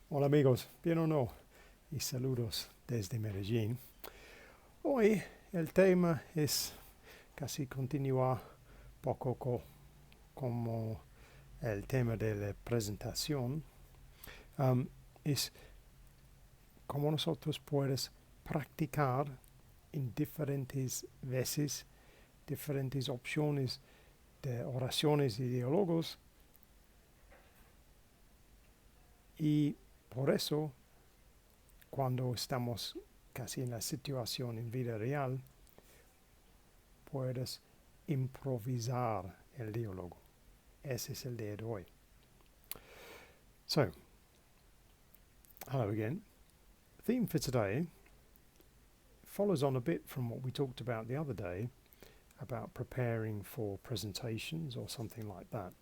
Hola amigos, bien o no, y saludos desde Medellín. Hoy el tema es casi continúa poco como el tema de la presentación. Es cómo nosotros puedes practicar en diferentes veces, diferentes opciones de oraciones y diálogos. Y por eso, cuando estamos casi en la situación en vida real, puedes improvisar el diálogo. Ese es el día de hoy. So, hello again. The theme for today follows on a bit from what we talked about the other day about preparing for presentations or something like that.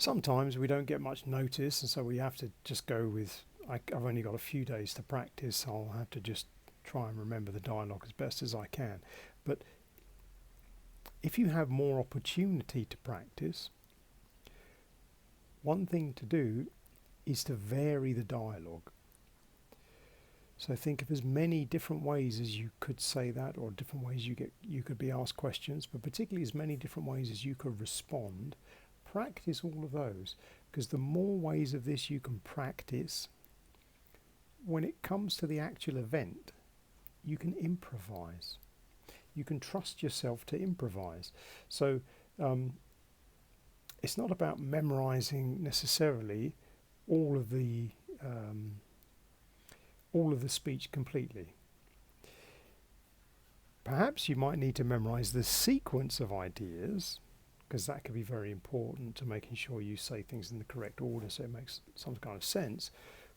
Sometimes we don't get much notice, and so we have to just go with, I've only got a few days to practice, so I'll have to just try and remember the dialogue as best as I can. But if you have more opportunity to practice, one thing to do is to vary the dialogue. So think of as many different ways as you could say that, or different ways you could be asked questions, but particularly as many different ways as you could respond. Practice all of those, because the more ways of this you can practice, when it comes to the actual event, you can improvise. You can trust yourself to improvise. So it's not about memorizing necessarily all of the speech completely. Perhaps you might need to memorize the sequence of ideas, because that could be very important to making sure you say things in the correct order so it makes some kind of sense.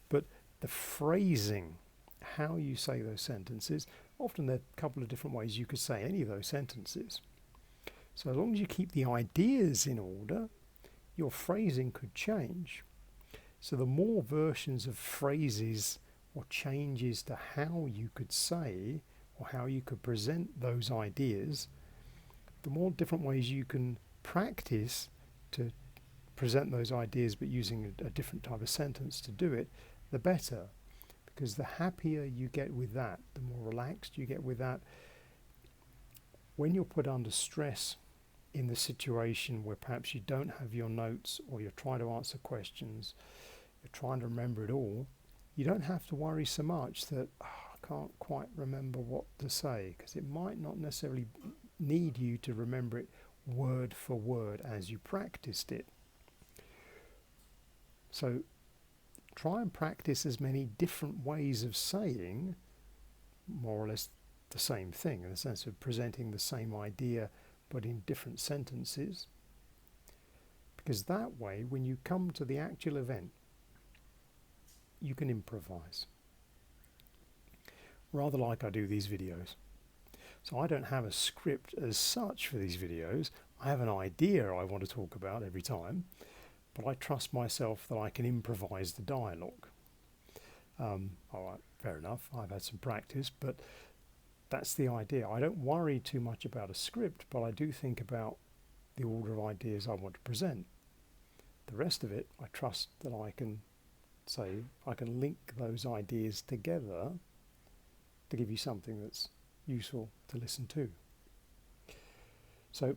But the phrasing, how you say those sentences, often there are a couple of different ways you could say any of those sentences. So as long as you keep the ideas in order, your phrasing could change. So the more versions of phrases or changes to how you could say or how you could present those ideas, the more different ways you can practice to present those ideas but using a different type of sentence to do it, the better. Because the happier you get with that, the more relaxed you get with that. When you're put under stress in the situation where perhaps you don't have your notes, or you're trying to answer questions, you're trying to remember it all, you don't have to worry so much that I can't quite remember what to say, because it might not necessarily need you to remember it word for word as you practiced it. So try and practice as many different ways of saying more or less the same thing, in the sense of presenting the same idea but in different sentences, because that way when you come to the actual event you can improvise, rather like I do these videos. So I don't have a script as such for these videos. I have an idea I want to talk about every time, but I trust myself that I can improvise the dialogue. All right, fair enough, I've had some practice, but that's the idea. I don't worry too much about a script, but I do think about the order of ideas I want to present. The rest of it, I trust that I can link those ideas together to give you something that's useful to listen to. So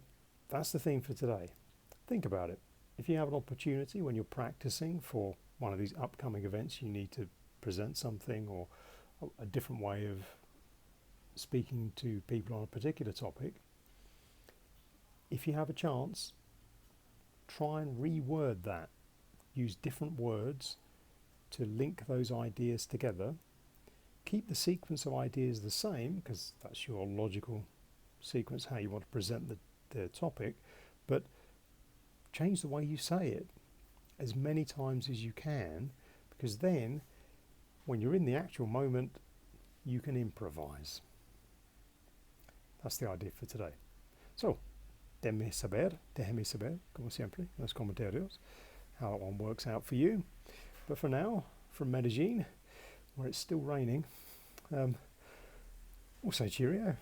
that's the theme for today. Think about it. If you have an opportunity when you're practicing for one of these upcoming events, you need to present something or a different way of speaking to people on a particular topic, if you have a chance, try and reword that. Use different words to link those ideas together. Keep the sequence of ideas the same, because that's your logical sequence, how you want to present the topic, but change the way you say it as many times as you can, because then when you're in the actual moment you can improvise. That's the idea for today. So, déjeme saber, como siempre, en los comentarios, how that one works out for you. But for now, from Medellín, where it's still raining, we'll say cheerio.